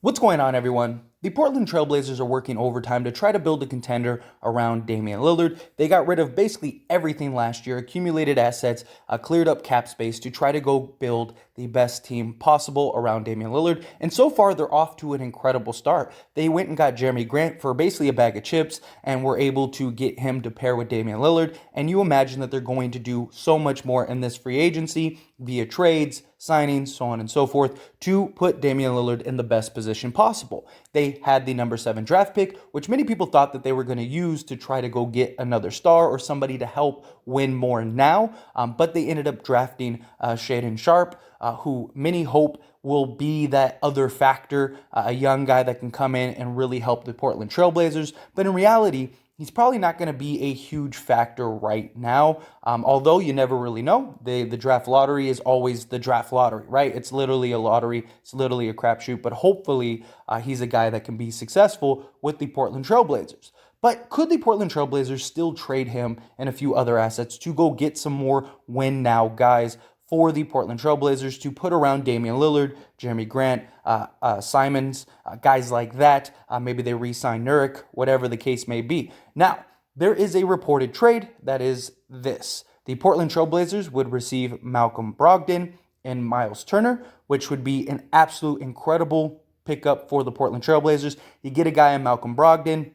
What's going on, everyone? The Portland Trailblazers are working overtime to try to build a contender around Damian Lillard. They got rid of basically everything last year, accumulated assets, cleared up cap space to try to go build the best team possible around Damian Lillard. And so far, they're off to an incredible start. They went and got Jeremy Grant for basically a bag of chips and were able to get him to pair with Damian Lillard. And you imagine that they're going to do so much more in this free agency via trades, signings, so on and so forth, to put Damian Lillard in the best position possible. They had the number 7 draft pick, which many people thought that they were going to use to try to go get another star or somebody to help win more now, but they ended up drafting Shaedon Sharpe, who many hope will be that other factor, a young guy that can come in and really help the Portland Trailblazers. But in reality, he's probably not going to be a huge factor right now, although you never really know. The draft lottery is always the draft lottery, right? It's literally a lottery. It's literally a crapshoot, but hopefully he's a guy that can be successful with the Portland Trailblazers. But could the Portland Trailblazers still trade him and a few other assets to go get some more win-now guys for the Portland Trailblazers to put around Damian Lillard, Jeremy Grant, Simons, guys like that? Maybe they re-sign Nurkic, whatever the case may be. Now, there is a reported trade that is this. The Portland Trailblazers would receive Malcolm Brogdon and Miles Turner, which would be an absolute incredible pickup for the Portland Trailblazers. You get a guy in Malcolm Brogdon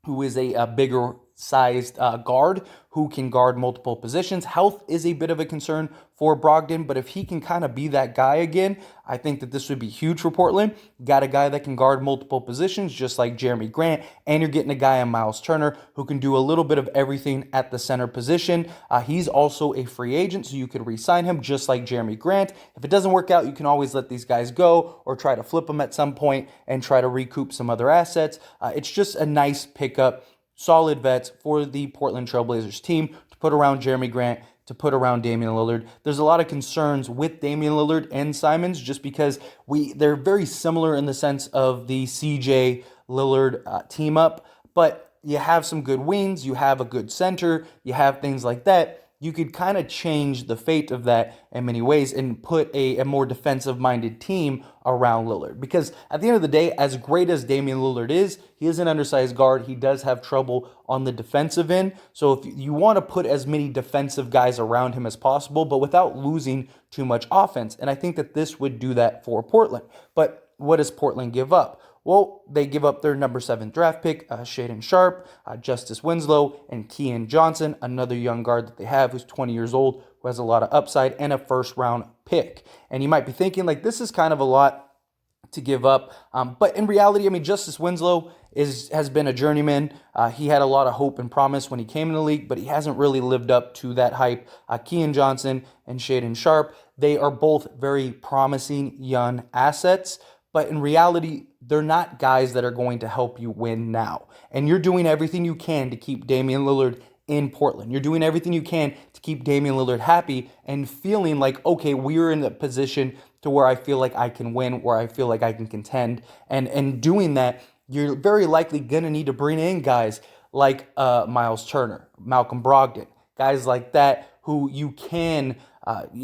who is a bigger sized guard who can guard multiple positions. Health is a bit of a concern for Brogdon, but if he can kind of be that guy again, I think that this would be huge for Portland. Got a guy that can guard multiple positions, just like Jeremy Grant, and you're getting a guy in Miles Turner who can do a little bit of everything at the center position. He's also a free agent, so you could re-sign him just like Jeremy Grant. If it doesn't work out, you can always let these guys go or try to flip them at some point and try to recoup some other assets. It's just a nice pickup. Solid vets for the Portland Trailblazers team to put around Jeremy Grant, to put around Damian Lillard. There's a lot of concerns with Damian Lillard and Simons just because they're very similar in the sense of the CJ Lillard team up, but you have some good wings, you have a good center, you have things like that. You could kind of change the fate of that in many ways and put a more defensive-minded team around Lillard. Because at the end of the day, as great as Damian Lillard is, he is an undersized guard. He does have trouble on the defensive end. So if you want to put as many defensive guys around him as possible, but without losing too much offense. And I think that this would do that for Portland. But what does Portland give up? Well, they give up their number 7 draft pick, Shaedon Sharpe, Justice Winslow, and Keon Johnson, another young guard that they have who's 20 years old, who has a lot of upside, and a first-round pick. And you might be thinking, like, this is kind of a lot to give up. But in reality, I mean, Justice Winslow has been a journeyman. He had a lot of hope and promise when he came in the league, but he hasn't really lived up to that hype. Keon Johnson and Shaedon Sharpe, they are both very promising young assets. But in reality, they're not guys that are going to help you win now. And you're doing everything you can to keep Damian Lillard in Portland. You're doing everything you can to keep Damian Lillard happy and feeling like, okay, we're in a position to where I feel like I can win, where I feel like I can contend. And doing that, you're very likely going to need to bring in guys like Miles Turner, Malcolm Brogdon, guys like that who you can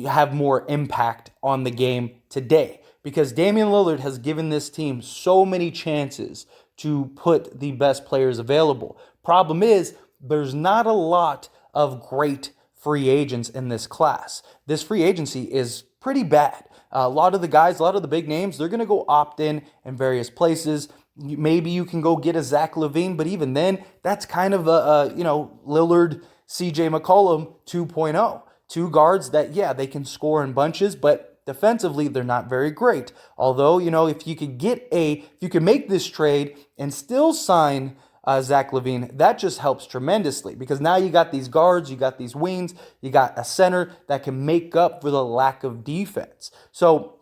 have more impact on the game today. Because Damian Lillard has given this team so many chances to put the best players available. Problem is, there's not a lot of great free agents in this class. This free agency is pretty bad. A lot of the guys, a lot of the big names, they're going to go opt-in various places. Maybe you can go get a Zach LaVine, but even then, that's kind of Lillard, CJ McCollum 2.0. Two guards that, yeah, they can score in bunches, but defensively, they're not very great. Although, if you could make this trade and still sign Zach LaVine, that just helps tremendously because now you got these guards, you got these wings, you got a center that can make up for the lack of defense. So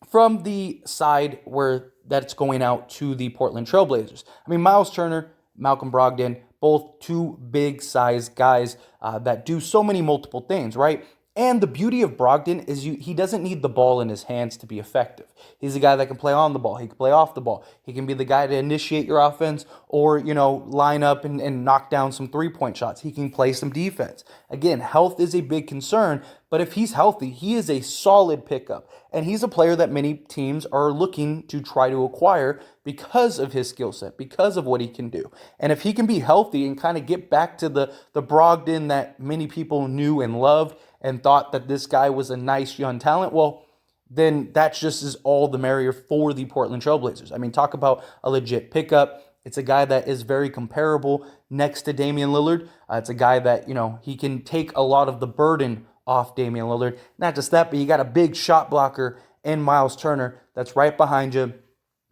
from the side where that's going out to the Portland Trailblazers, I mean, Miles Turner, Malcolm Brogdon, both two big-sized guys that do so many multiple things, right? And the beauty of Brogdon is he doesn't need the ball in his hands to be effective. He's a guy that can play on the ball. He can play off the ball. He can be the guy to initiate your offense or, line up and knock down some three-point shots. He can play some defense. Again, health is a big concern, but if he's healthy, he is a solid pickup. And he's a player that many teams are looking to try to acquire because of his skill set, because of what he can do. And if he can be healthy and kind of get back to the Brogdon that many people knew and loved and thought that this guy was a nice young talent, well, then that's just is all the merrier for the Portland Trailblazers. I mean, talk about a legit pickup. It's a guy that is very comparable next to Damian Lillard. It's a guy that, he can take a lot of the burden off Damian Lillard. Not just that, but you got a big shot blocker in Miles Turner that's right behind you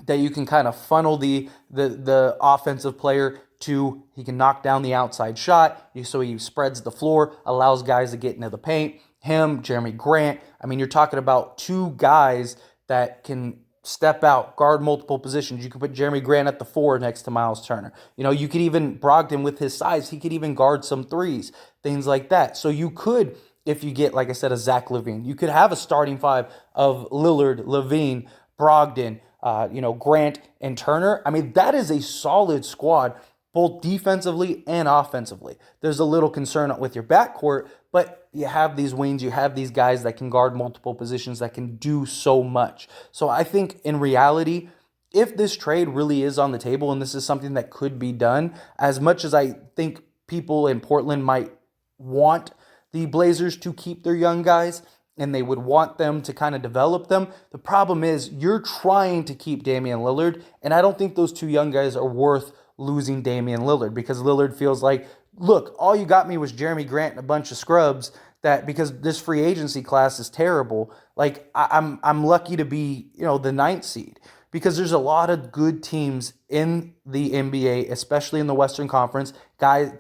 that you can kind of funnel the offensive player to. He can knock down the outside shot, so he spreads the floor, allows guys to get into the paint. Him, Jeremy Grant. I mean, you're talking about two guys that can step out, guard multiple positions. You could put Jeremy Grant at the 4 next to Miles Turner. You could even, Brogdon with his size, he could even guard some threes, things like that. So you could, if you get, like I said, a Zach LaVine, you could have a starting 5 of Lillard, LaVine, Brogdon, Grant, and Turner. I mean, that is a solid squad, both defensively and offensively. There's a little concern with your backcourt, but you have these wings, you have these guys that can guard multiple positions that can do so much. So I think in reality, if this trade really is on the table and this is something that could be done, as much as I think people in Portland might want the Blazers to keep their young guys, and they would want them to kind of develop them. The problem is you're trying to keep Damian Lillard, and I don't think those two young guys are worth losing Damian Lillard because Lillard feels like, look, all you got me was Jeremy Grant and a bunch of scrubs that because this free agency class is terrible, like I'm lucky to be, the 9th seed. Because there's a lot of good teams in the NBA, especially in the Western Conference,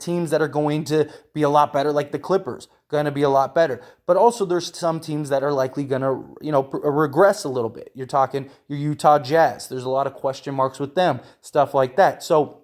teams that are going to be a lot better, like the Clippers, going to be a lot better. But also there's some teams that are likely going to, regress a little bit. You're talking your Utah Jazz. There's a lot of question marks with them, stuff like that. So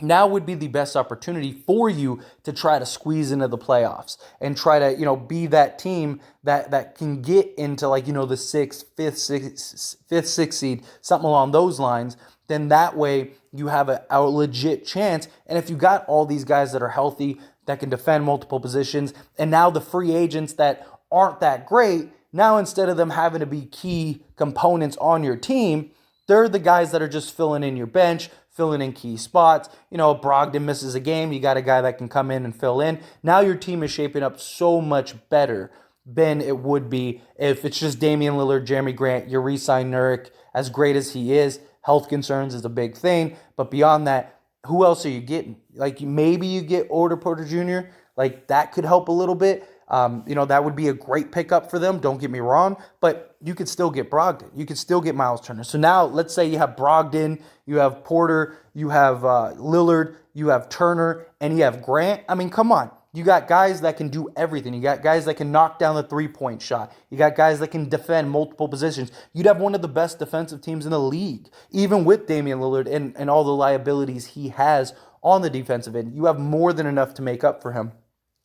now would be the best opportunity for you to try to squeeze into the playoffs and try to, be that team that can get into like, the 6th, 5th, 6th seed, something along those lines. Then that way you have a legit chance. And if you got all these guys that are healthy, that can defend multiple positions, and now the free agents that aren't that great, now instead of them having to be key components on your team, they're the guys that are just filling in your bench, filling in key spots. Brogdon misses a game, you got a guy that can come in and fill in. Now your team is shaping up so much better than it would be if it's just Damian Lillard, Jeremy Grant, you re-sign Nurkic, as great as he is. Health concerns is a big thing, but beyond that, who else are you getting? Like maybe you get Porter Jr., like that could help a little bit. That would be a great pickup for them. Don't get me wrong, but you could still get Brogdon. You could still get Miles Turner. So now let's say you have Brogdon, you have Porter, you have Lillard, you have Turner, and you have Grant. I mean, come on. You got guys that can do everything. You got guys that can knock down the three-point shot. You got guys that can defend multiple positions. You'd have one of the best defensive teams in the league, even with Damian Lillard and all the liabilities he has on the defensive end. You have more than enough to make up for him.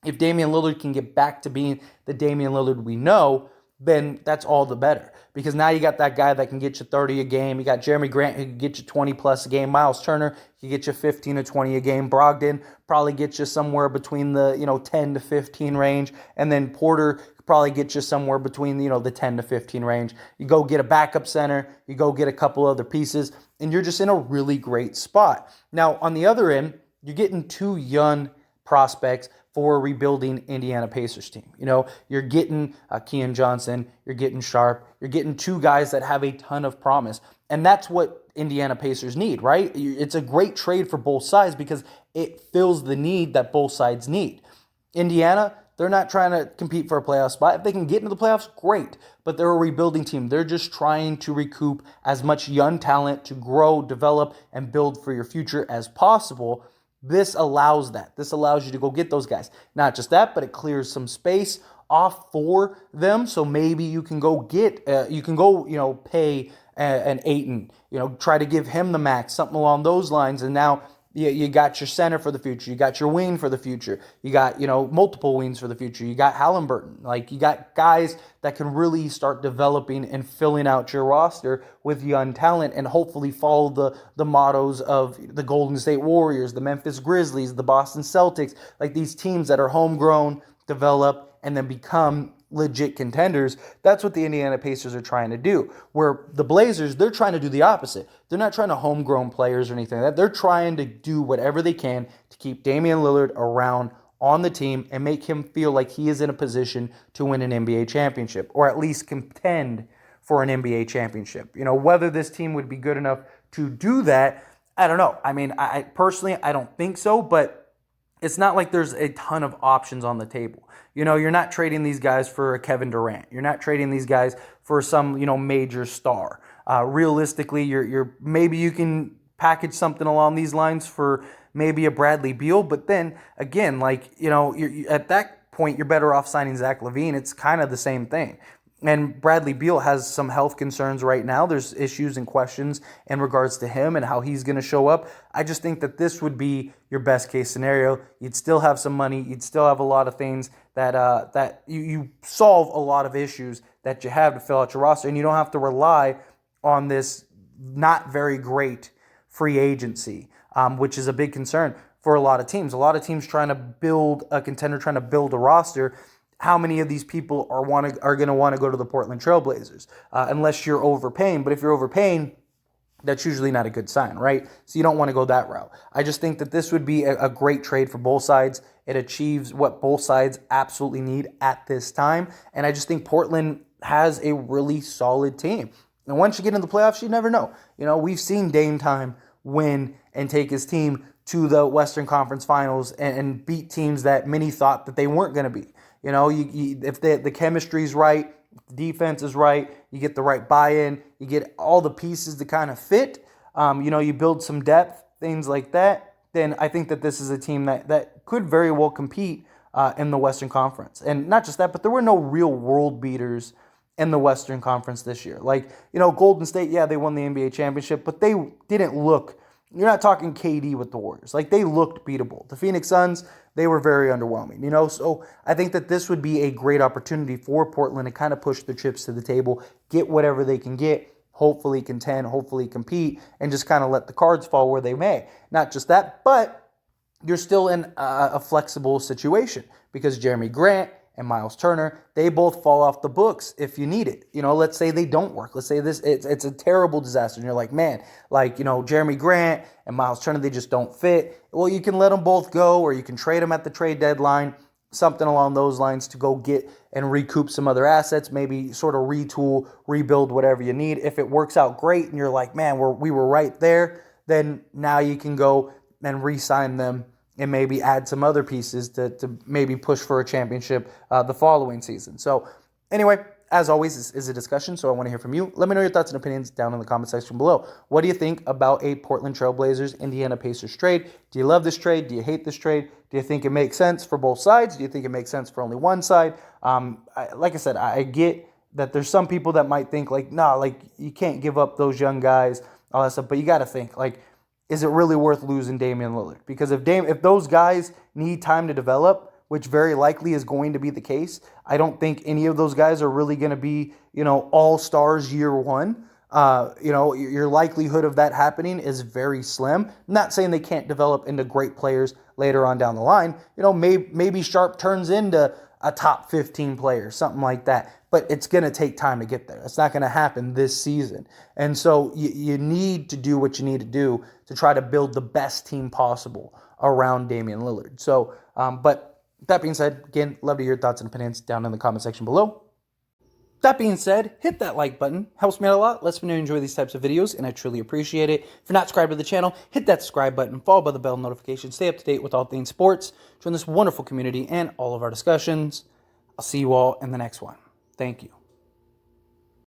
If Damian Lillard can get back to being the Damian Lillard we know, then that's all the better. Because now you got that guy that can get you 30 a game. You got Jeremy Grant who can get you 20 plus a game. Miles Turner can get you 15 to 20 a game. Brogdon probably gets you somewhere between the 10 to 15 range. And then Porter probably get you somewhere between the 10 to 15 range. You go get a backup center. You go get a couple other pieces. And you're just in a really great spot. Now, on the other end, you're getting two young prospects for a rebuilding Indiana Pacers team. You're getting Keon Johnson, you're getting Sharp, you're getting two guys that have a ton of promise. And that's what Indiana Pacers need, right? It's a great trade for both sides because it fills the need that both sides need. Indiana, they're not trying to compete for a playoff spot. If they can get into the playoffs, great. But they're a rebuilding team. They're just trying to recoup as much young talent to grow, develop, and build for your future as possible. This allows that. This allows you to go get those guys. Not just that, but it clears some space off for them. So maybe you can go get, pay an Ayton, try to give him the max, something along those lines. And now, You got your center for the future. You got your wing for the future. You got, multiple wings for the future. You got Halliburton. Like, you got guys that can really start developing and filling out your roster with young talent and hopefully follow the mottos of the Golden State Warriors, the Memphis Grizzlies, the Boston Celtics, like these teams that are homegrown, develop, and then become legit contenders. That's what the Indiana Pacers are trying to do. Where the Blazers, they're trying to do the opposite. They're not trying to homegrown players or anything like that. They're trying to do whatever they can to keep Damian Lillard around on the team and make him feel like he is in a position to win an NBA championship, or at least contend for an NBA championship. Whether this team would be good enough to do that, I don't know. I mean, I personally, I don't think so, but it's not like there's a ton of options on the table. You're not trading these guys for a Kevin Durant. You're not trading these guys for some, major star. Realistically, you're maybe you can package something along these lines for maybe a Bradley Beal, but then again, you're at that point, you're better off signing Zach LaVine. It's kind of the same thing. And Bradley Beal has some health concerns right now. There's issues and questions in regards to him and how he's going to show up. I just think that this would be your best case scenario. You'd still have some money. You'd still have a lot of things that you solve a lot of issues that you have to fill out your roster, and you don't have to rely on this not very great free agency, which is a big concern for a lot of teams. A lot of teams trying to build a contender, trying to build a roster. How many of these people are going to want to go to the Portland Trailblazers? Unless you're overpaying. But if you're overpaying, that's usually not a good sign, right? So you don't want to go that route. I just think that this would be a great trade for both sides. It achieves what both sides absolutely need at this time. And I just think Portland has a really solid team. And once you get in the playoffs, you never know. We've seen Dame Time win and take his team to the Western Conference Finals and beat teams that many thought that they weren't going to beat. If the chemistry's right, the defense is right, you get the right buy-in, you get all the pieces to kind of fit, you build some depth, things like that, then I think that this is a team that could very well compete in the Western Conference. And not just that, but there were no real world beaters in the Western Conference this year. Golden State, yeah, they won the NBA championship, but they didn't look, you're not talking KD with the Warriors. They looked beatable. The Phoenix Suns, they were very underwhelming, So I think that this would be a great opportunity for Portland to kind of push the chips to the table, get whatever they can get, hopefully contend, hopefully compete, and just kind of let the cards fall where they may. Not just that, but you're still in a flexible situation because Jeremy Grant and Miles Turner, they both fall off the books if you need it. Let's say they don't work. Let's say it's a terrible disaster. And you're like, man, Jeremy Grant and Miles Turner, they just don't fit. Well, you can let them both go, or you can trade them at the trade deadline, something along those lines to go get and recoup some other assets, maybe sort of retool, rebuild whatever you need. If it works out great and you're like, man, we were right there, then now you can go and re-sign them and maybe add some other pieces to maybe push for a championship the following season. So anyway, as always, this is a discussion, so I want to hear from you. Let me know your thoughts and opinions down in the comment section below. What do you think about a Portland Trailblazers Indiana Pacers trade? Do you love this trade? Do you hate this trade? Do you think it makes sense for both sides? Do you think it makes sense for only one side? Like I said, I get that there's some people that might think you can't give up those young guys, all that stuff, but you got to think is it really worth losing Damian Lillard? Because if those guys need time to develop, which very likely is going to be the case, I don't think any of those guys are really going to be, all-stars year one. Your likelihood of that happening is very slim. I'm not saying they can't develop into great players later on down the line. Maybe Sharp turns into a top 15 player, something like that. But it's going to take time to get there. It's not going to happen this season. And so you need to do what you need to do to try to build the best team possible around Damian Lillard. So, but that being said, again, love to hear your thoughts and opinions down in the comment section below. That being said, hit that like button. Helps me out a lot. Lets me know you enjoy these types of videos, and I truly appreciate it. If you're not subscribed to the channel, hit that subscribe button, followed by the bell notification. Stay up to date with all things sports. Join this wonderful community and all of our discussions. I'll see you all in the next one. Thank you.